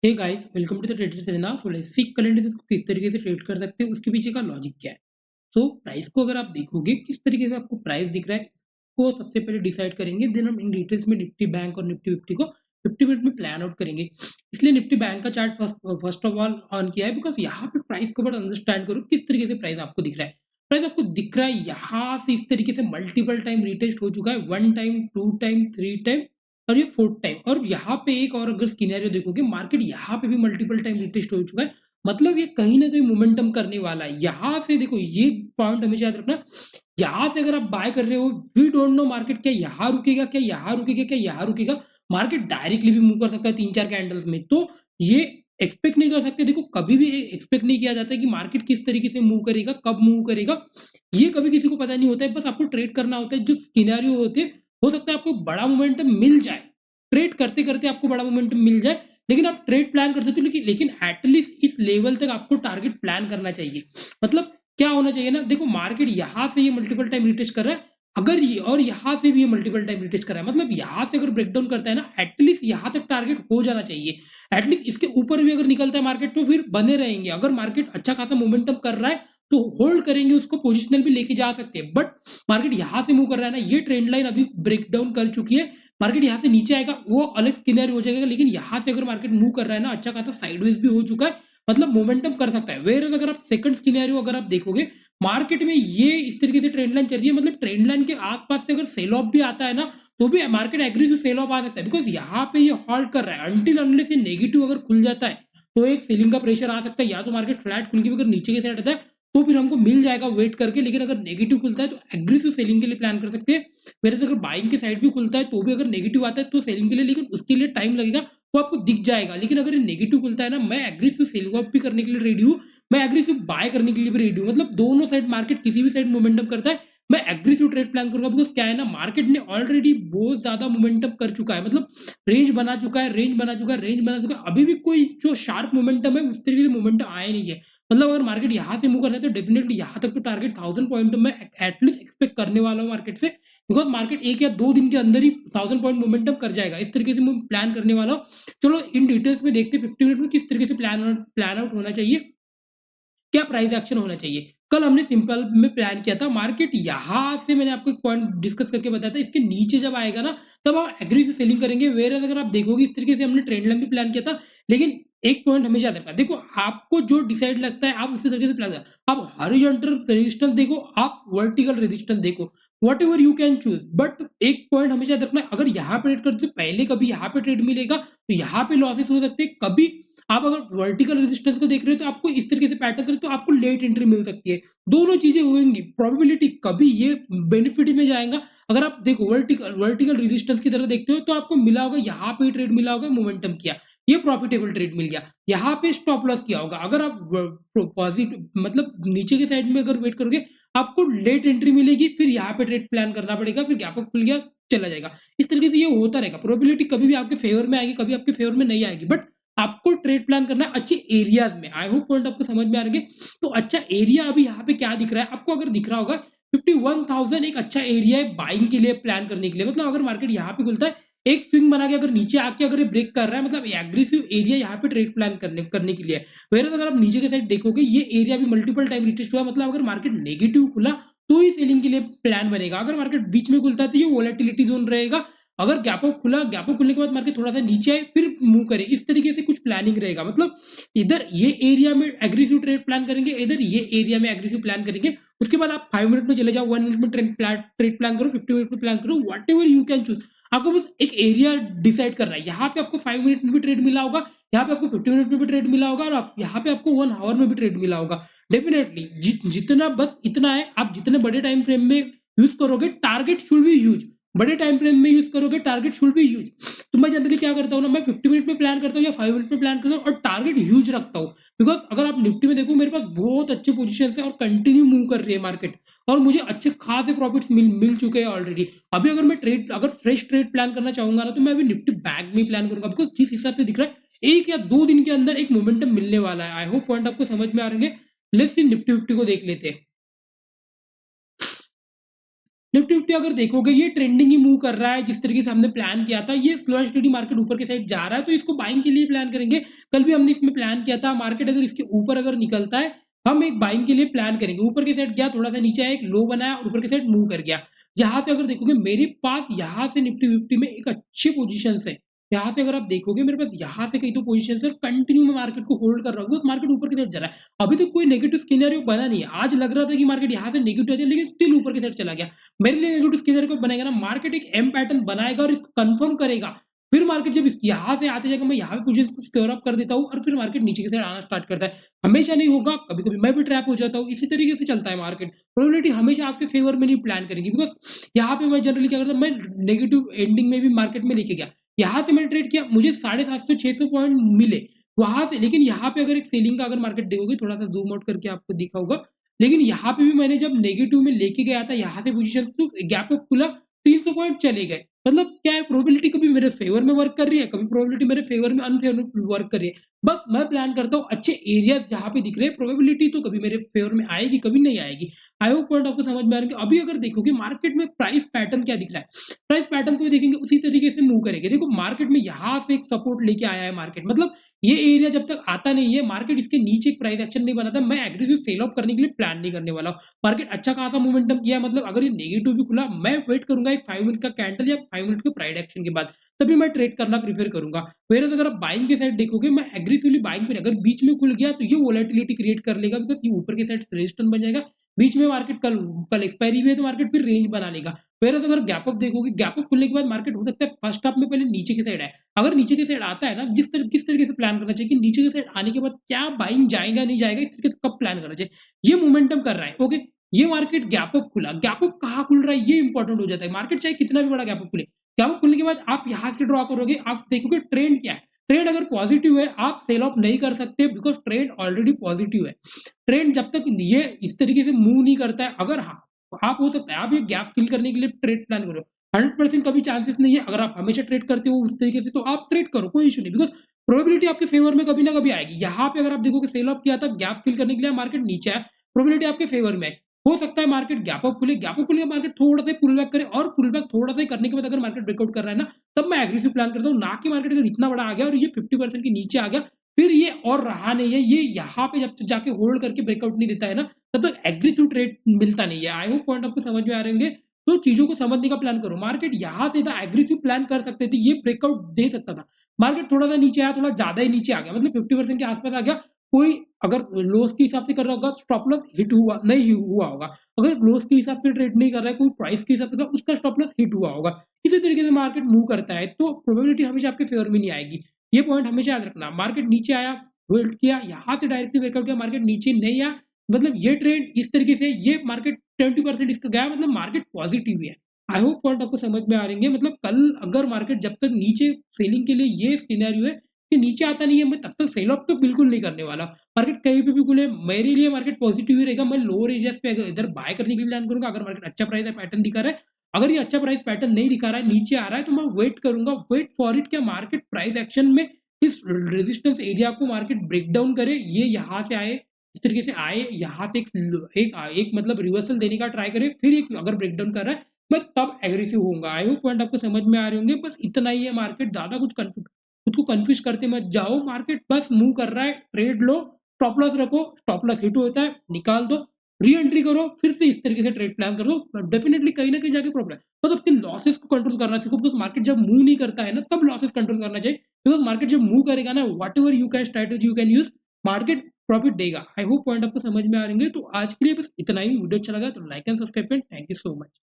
Hey guys, welcome to the trader seminar. So let's see current को किस तरीके से ट्रेड कर सकते हैं, उसके पीछे का लॉजिक क्या है। सो प्राइस को अगर आप देखोगे किस तरीके से आपको प्राइस दिख रहा है, वो सबसे पहले डिसाइड करेंगे। देन हम इन डिटेल्स में निफ्टी बैंक और निफ्टी 50 को 50 मिनट में प्लान आउट करेंगे। इसलिए निफ्टी बैंक का chart first of all on किया है, बिकॉज यहाँ पे प्राइस को बड़ा अंडरस्टैंड करो किस तरीके से प्राइस आपको दिख रहा है। प्राइस आपको दिख रहा है यहाँ से इस तरीके से मल्टीपल टाइम रिटेस्ट हो चुका है, 1 टाइम, 2 टाइम, 3 टाइम और ये फोर्थ टाइम। और यहाँ पे एक और अगर सिनेरियो देखोगे, मार्केट यहाँ पे भी मल्टीपल टाइम रिटेस्ट हो चुका है, मतलब ये कहीं ना कहीं मोमेंटम करने वाला है। यहाँ से देखो, ये पॉइंट हमेशा याद रखना, यहाँ से अगर आप बाय कर रहे हो, वी डोंट नो मार्केट क्या यहाँ रुकेगा, क्या यहाँ रुकेगा, क्या यहाँ रुकेगा। मार्केट डायरेक्टली भी मूव कर सकता है 3-4 कैंडल्स में, तो ये एक्सपेक्ट नहीं कर सकते। देखो, कभी भी एक्सपेक्ट नहीं किया जाता है कि मार्केट किस तरीके से मूव करेगा, कब मूव करेगा, ये कभी किसी को पता नहीं होता है। बस आपको ट्रेड करना होता है। जो सिनेरियो होते हैं, हो सकता है आपको बड़ा मोमेंटम मिल जाए, ट्रेड करते करते आपको बड़ा मोमेंटम मिल जाए, लेकिन आप ट्रेड प्लान कर सकते हो। लेकिन एटलीस्ट इस लेवल तक आपको टारगेट प्लान करना चाहिए। मतलब क्या होना चाहिए ना, देखो मार्केट यहाँ से ये मल्टीपल टाइम रिटेस्ट कर रहा है, अगर ये और यहाँ से भी ये मल्टीपल टाइम रिटेस्ट कर रहा है, मतलब यहाँ से अगर ब्रेकडाउन करता है ना, एटलीस्ट यहाँ तक टारगेट हो जाना चाहिए। एटलीस्ट इसके ऊपर भी अगर निकलता है मार्केट तो फिर बने रहेंगे। अगर मार्केट अच्छा खासा मोमेंटम कर रहा है तो होल्ड करेंगे, उसको पोजिशनल भी लेके जा सकते हैं। बट मार्केट यहाँ से मूव कर रहा है ना, ये ट्रेंड लाइन अभी ब्रेकडाउन कर चुकी है। मार्केट यहाँ से नीचे आएगा, वो अलग स्किनर हो जाएगा। लेकिन यहाँ से अगर मार्केट मूव कर रहा है ना, अच्छा खासा साइडवेज भी हो चुका है, मतलब मोमेंटम कर सकता है। वेयर अगर आप सेकंड स्किनरियो अगर आप देखोगे, मार्केट में ये इस तरीके से ट्रेंड लाइन चल रही है, मतलब ट्रेंड लाइन के आसपास से अगर सेल ऑफ भी आता है ना, तो भी मार्केट एग्रेसिव सेल ऑफ आ सकता है। बिकॉज यहाँ पे ये हॉल्ट कर रहा है, अनटिल अनलेस ये नेगेटिव अगर खुल जाता है तो एक सेलिंग का प्रेशर आ सकता है। या तो मार्केट फ्लैट खुल के अगर नीचे के साइड आता है तो फिर हमको मिल जाएगा वेट करके। लेकिन अगर नेगेटिव खुलता है तो एग्रेसिव सेलिंग के लिए प्लान कर सकते हैं। मेरे से अगर बाइंग की साइड भी खुलता है तो भी अगर नेगेटिव आता है तो सेलिंग के लिए, लेकिन उसके लिए टाइम लगेगा, वो आपको दिख जाएगा। लेकिन अगर ये नेगेटिव खुलता है ना, मैं एग्रेसिव सेलिंग ऑफ भी करने के लिए रेडी हूँ, मैं एग्रेसिव बाय करने के लिए भी रेडी हूँ। मतलब दोनों साइड मार्केट किसी भी साइड मोमेंटम करता है, मैं एग्रेसिव ट्रेड प्लान करूंगा। बिकॉज क्या है ना, मार्केट ने ऑलरेडी बहुत ज्यादा मोमेंटम कर चुका है, मतलब रेंज बना चुका है, रेंज बना चुका है, रेंज बना चुका है। अभी भी कोई जो शार्प मोमेंटम है उस तरीके से मोमेंटम आया नहीं है। मतलब अगर मार्केट यहाँ से मूव करता है तो डेफिनेटली यहाँ तक तो टारगेट 1000 पॉइंट में एटलीस्ट एक्सपेक्ट करने वाला हूँ मार्केट से। बिकॉज मार्केट 1 या 2 दिन के अंदर ही 1000 पॉइंट मोमेंटम कर जाएगा, इस तरीके से मैं प्लान करने वाला हूँ। चलो इन डिटेल्स में देखते हैं 50 मिनट में किस तरीके से प्लान आउट होना चाहिए, क्या प्राइस एक्शन होना चाहिए। कल हमने सिंपल में प्लान किया था, मार्केट यहां से मैंने आपको एक पॉइंट डिस्कस करके बताया था, इसके नीचे जब आएगा ना तब आप एग्रेसिव सेलिंग करेंगे। वेयर अगर आप देखोगे इस तरीके से हमने ट्रेंड लाइन भी प्लान किया था। लेकिन एक पॉइंट हमेशा याद रखना, देखो आपको जो डिसाइड लगता है आप उसी तरीके से प्लान करें। आप हॉरिजॉन्टल रेजिस्टेंस देखो, आप वर्टिकल रेजिस्टेंस देखो, what ever you can choose. But एक पॉइंट हमेशा याद रखना, अगर यहाँ पे ट्रेड करते हो पहले कभी यहाँ पे ट्रेड मिलेगा तो यहाँ पे लॉसेस हो सकते हैं। कभी आप अगर वर्टिकल रेजिस्टेंस को देख रहे हो तो आपको इस तरीके से पैटर्न करे तो आपको लेट एंट्री मिल सकती है। दोनों चीजें होंगी, प्रोबेबिलिटी कभी ये बेनिफिट में जाएगा। अगर आप देखो वर्टिकल रेजिस्टेंस की तरह देखते हो तो आपको मिला होगा, यहाँ पे ट्रेड मिला होगा, मोमेंटम किया, ये प्रॉफिटेबल ट्रेड मिल गया, यहाँ पे स्टॉप लॉस किया होगा। अगर आप पॉजिटिव मतलब नीचे के साइड में अगर वेट करोगे, आपको लेट एंट्री मिलेगी, फिर यहाँ पे ट्रेड प्लान करना पड़ेगा, फिर गैप अप खुल गया, चला जाएगा। इस तरीके से ये होता रहेगा। प्रोबेबिलिटी कभी भी आपके फेवर में आएगी, कभी आपके फेवर में नहीं आएगी। बट आपको ट्रेड प्लान करना है अच्छे एरियाज में। आई होप पॉइंट आपको समझ में आ रहे। तो अच्छा एरिया अभी यहाँ पे क्या दिख रहा है आपको, अगर दिख रहा होगा 51,000 एक अच्छा एरिया है बाइंग के लिए, प्लान करने के लिए। मतलब अगर मार्केट यहाँ पे खुलता है, एक स्विंग बना के अगर नीचे आके अगर ये ब्रेक कर रहा है, मतलब एग्रेसिव एरिया यहाँ पे ट्रेड प्लान करने के लिए। वेयर अगर आप नीचे के साइड देखोगे, ये एरिया भी मल्टीपल टाइम रिटेस्ट हुआ, मतलब अगर मार्केट नेगेटिव खुला तो ही सेलिंग के लिए प्लान बनेगा। अगर मार्केट बीच में खुलता है तो ये वोलेटिलिटी जोन रहेगा। अगर गैप अप खुला, गैप अप खुलने के बाद मार्केट थोड़ा सा नीचे आए फिर मूव करे, इस तरीके से कुछ प्लानिंग रहेगा। मतलब इधर ये एरिया में एग्रेसिव ट्रेड प्लान करेंगे, इधर ये एरिया में एग्रेसिव प्लान करेंगे। उसके बाद आप 5 मिनट में चले जाओ, 1 मिनट में ट्रेड प्लान करो, 50 मिनट में प्लान करो, what ever you can choose. आपको बस एक एरिया डिसाइड करना है। यहाँ पे आपको 5 मिनट में भी ट्रेड मिला होगा, यहाँ पे आपको 50 मिनट में भी ट्रेड मिला होगा, और आप यहाँ पे आपको 1 आवर में भी ट्रेड मिला होगा। डेफिनेटली जितना बस इतना है, आप जितने बड़े टाइम फ्रेम में यूज करोगे, टारगेट शुड बी ह्यूज। बड़े टाइम फ्रेम में यूज करोगे, टारगेट शुड बी ह्यूज। तो मैं जनरली क्या करता हूँ ना, मैं 50 मिनट में प्लान करता हूँ या 5 मिनट में प्लान करता हूँ, और टारगेट ह्यूज रखता हूँ। बिकॉज अगर आप निफ्टी में देखो, मेरे पास बहुत अच्छे पोजीशन है और कंटिन्यू मूव कर रही है मार्केट, और मुझे अच्छे खासे प्रॉफिट्स मिल चुके हैं ऑलरेडी। अभी अगर मैं अगर फ्रेश ट्रेड प्लान करना चाहूंगा ना, तो मैं अभी निफ्टी बैंक में प्लान करूंगा। बिकॉज जिस हिसाब से दिख रहा है 1 या 2 दिन के अंदर एक मोमेंटम मिलने वाला है। आई होप पॉइंट आपको समझ में आ रहे हैं। लेट्स सी निफ्टी 50 को देख लेते हैं। निफ्टी फिफ्टी अगर देखोगे ये ट्रेंडिंग ही मूव कर रहा है जिस तरीके से हमने प्लान किया था। ये स्लो एंड स्टेडी मार्केट ऊपर की साइड जा रहा है तो इसको बाइंग के लिए प्लान करेंगे। कल भी हमने इसमें प्लान किया था, मार्केट अगर इसके ऊपर अगर निकलता है हम एक बाइंग के लिए प्लान करेंगे। ऊपर की साइड गया, थोड़ा सा नीचे आया, एक लो बनाया और ऊपर की साइड मूव कर गया। यहाँ से अगर देखोगे मेरे पास यहाँ से निफ्टी फिफ्टी में एक अच्छी पोजीशन है। यहाँ से अगर आप देखोगे मेरे पास यहाँ से कई तो पोजीशन है और कंटिन्यू में मार्केट को होल्ड कर रहा हूँ, मार्केट ऊपर की साइड जा रहा है। अभी तक कोई नेगेटिव सिनेरियो बना नहीं है। आज लग रहा था कि मार्केट यहाँ से नेगेटिव आ जाए लेकिन स्टिल ऊपर की साइड चला गया। मेरे लिए नेगेटिव सिनेरियो कब बनेगा ना, मार्केट एक एम पैटर्न बनाएगा और इसको कंफर्म करेगा। फिर मार्केट जब यहाँ से आते जाएगा, मैं यहाँ पे पोजीशन को सिक्योर अप कर देता हूँ और फिर मार्केट नीचे की साइड आना स्टार्ट करता है। हमेशा नहीं होगा, कभी कभी मैं भी ट्रैप हो जाता हूँ। इसी तरीके से चलता है मार्केट। प्रोबेबिलिटी हमेशा आपके फेवर में नहीं प्लान करेंगे, बिकॉज यहाँ पे मैं जनरली क्या करता हूँ, मैं नेगेटिव एंडिंग में भी मार्केट में लेके गया। यहाँ से मैंने ट्रेड किया, मुझे 750-600 पॉइंट मिले वहां से। लेकिन यहाँ पे अगर एक सेलिंग का अगर मार्केट देखोगे, थोड़ा सा जूम आउट करके आपको दिखा होगा, लेकिन यहाँ पे भी मैंने जब नेगेटिव में लेके गया था यहाँ से पोजीशन, तो गैप अप खुला, 300 पॉइंट चले गए। मतलब क्या है, प्रोबेबिलिटी कभी मेरे फेवर में वर्क कर रही है, कभी प्रोबेबिलिटी मेरे फेवर में अनफेवर में वर्क कर रही है। बस मैं प्लान करता हूँ अच्छे एरिया जहाँ पे दिख रहे हैं, प्रोबेबिलिटी तो कभी मेरे फेवर में आएगी, कभी नहीं आएगी। आई होप पॉइंट आपको समझ में आ रहा है। अभी अगर देखोगे मार्केट में प्राइस पैटर्न क्या दिख रहा है, प्राइस पैटर्न को देखेंगे उसी तरीके से मूव करेंगे। देखो मार्केट में यहाँ से एक सपोर्ट लेके आया है मार्केट, मतलब ये एरिया जब तक आता नहीं है, मार्केट इसके नीचे एक प्राइस एक्शन नहीं बनाता, मैं एग्रेसिव सेल ऑफ करने के लिए प्लान नहीं करने वाला हूँ। मार्केट अच्छा खासा मोमेंटम किया, मतलब अगर ये नेगेटिव भी खुला, मैं वेट करूंगा एक 5 मिनट का कैंडल या 5 मिनट के प्राइस एक्शन के बाद, तभी मैं ट्रेड करना प्रीफर करूंगा। फिर अगर आप बाइंग के साइड देखोगे, मैं एग्रेसिवली बाइंग पे, अगर बीच में खुल गया तो ये वोलेटिलिटी क्रिएट कर लेगा, बिकॉज ये ऊपर के साइड रेजिस्टेंस बन जाएगा। बीच में मार्केट कल कल एक्सपायरी भी है तो मार्केट फिर रेंज बना लेगा। फिर अगर गैप अप देखोगे, गैप अप खुलने के बाद मार्केट हो सकता है फर्स्ट हाफ में पहले नीचे की साइड है। अगर नीचे की साइड आता है ना, किस तरीके से प्लान करना चाहिए कि नीचे की साइड आने के बाद क्या बाइंग जाएगा नहीं जाएगा, इस तरीके से कब प्लान करना चाहिए। ये मोमेंटम कर रहा है, ओके। ये मार्केट गैप अप खुला, गैप अप कहाँ खुल रहा है ये इंपॉर्टेंट हो जाता है। मार्केट चाहे कितना भी बड़ा गैप अप खुले, गैप अप खुलने के बाद आप यहाँ से ड्रॉ करोगे, आप देखोगे ट्रेंड क्या है। ट्रेंड अगर पॉजिटिव है आप सेल ऑफ नहीं कर सकते, बिकॉज ट्रेंड ऑलरेडी पॉजिटिव है। ट्रेंड जब तक ये इस तरीके से मूव नहीं करता है, अगर हाँ आप हो सकता है आप ये गैप फिल करने के लिए ट्रेड प्लान करो, 100% कभी चांसेस नहीं है। अगर आप हमेशा ट्रेड करते हो उस तरीके से तो आप ट्रेड करो, कोई इशू नहीं, बिकॉज प्रोबेबिलिटी आपके फेवर में कभी ना कभी आएगी। यहाँ पे अगर आप देखोगे सेल ऑफ किया था, गैप फिल करने के लिए मार्केट नीचे है, प्रोबेबिलिटी आपके फेवर में है। हो सकता है मार्केट गैप अप खुले, गैप अप खुले मार्केट थोड़ा सा पुल बैक करे, और पुल बैक थोड़ा सा करने के बाद अगर मार्केट ब्रेकआउट कर रहा है ना, तब मैं एग्रेसिव प्लान करता हूँ। ना कि मार्केट अगर इतना बड़ा आ गया और ये 50% के नीचे आ गया, फिर ये और रहा नहीं है, ये यहाँ पे जब तक जाके होल्ड करके ब्रेकआउट नहीं देता है ना, तब तक एग्रेसिव ट्रेड मिलता नहीं है। आई होप पॉइंट आपको समझ में आ रहे होंगे। तो चीजों को समझने का प्लान करो। मार्केट यहाँ से था एग्रेसिव प्लान कर सकते थे, ये ब्रेकआउट दे सकता था। मार्केट थोड़ा सा नीचे आया, थोड़ा ज्यादा ही नीचे आ गया, मतलब 50% के आसपास आ गया। कोई अगर लोस के हिसाब से कर रहा होगा, स्टॉप लॉस हिट हुआ नहीं हुआ होगा। अगर लोस के हिसाब से ट्रेड नहीं कर रहा है, कोई प्राइस के हिसाब से उसका स्टॉप लॉस हिट हुआ होगा। इसी तरीके से मार्केट मूव करता है, तो प्रोबेबिलिटी हमेशा आपके फेवर में नहीं आएगी। ये पॉइंट हमेशा याद रखना। मार्केट नीचे आया, होल्ड किया, यहाँ से डायरेक्टली ब्रेकआउट किया, मार्केट नीचे नहीं आया, मतलब ये ट्रेंड इस तरीके से, ये मार्केट 20% इसका गया, मतलब मार्केट पॉजिटिव है। आई होप पॉइंट आपको समझ में आ रहे हैं। मतलब कल अगर मार्केट जब तक नीचे सेलिंग के लिए ये सिनेरियो है कि नीचे आता नहीं है, मैं तब तक सेल ऑफ तो बिल्कुल नहीं करने वाला। मार्केट कहीं पे भी खुले, मेरे लिए मार्केट पॉजिटिव ही रहेगा। मैं लोअर एरियाज पे इधर बाय करने के लिए प्लान करूंगा। अगर मार्केट अच्छा प्राइस पैटर्न दिखा रहा है, अगर ये अच्छा प्राइस पैटर्न नहीं दिखा रहा है, नीचे आ रहा है, तो मैं वेट करूंगा, वेट फॉर इट, क्या मार्केट प्राइस एक्शन में इस रेजिस्टेंस एरिया को मार्केट ब्रेक डाउन करे, ये यहाँ से आए, इस तरीके से आए, यहाँ से एक मतलब रिवर्सल देने का ट्राई करे, फिर एक अगर ब्रेक डाउन कर रहा है, मैं तब एग्रेसिव होऊंगा। आई होप पॉइंट आपको समझ में आ रहे होंगे। बस इतना ही है। मार्केट ज्यादा कुछ खुद को कंफ्यूज करते मत जाओ। मार्केट बस मूव कर रहा है, ट्रेड लो, स्टॉप लॉस रखो, स्टॉप लॉस हिट होता है निकाल दो, री एंट्री करो, फिर से इस तरीके से ट्रेड प्लान कर दो। डेफिनेटली कहीं ना कहीं जाके प्रॉब्लम, बस अपने लॉसेस को कंट्रोल करना सीखो। बिकॉज मार्केट जब मूव नहीं करता है ना, तब लॉसेस कंट्रोल करना चाहिए। बिकॉज मार्केट जब मूव करेगा ना, whatever you can strategy you can use, market profit देगा। आई होप पॉइंट आपको समझ में आ रहे हैं। तो आज के लिए बस इतना ही। वीडियो अच्छा लगा तो like and subscribe, thank you so much.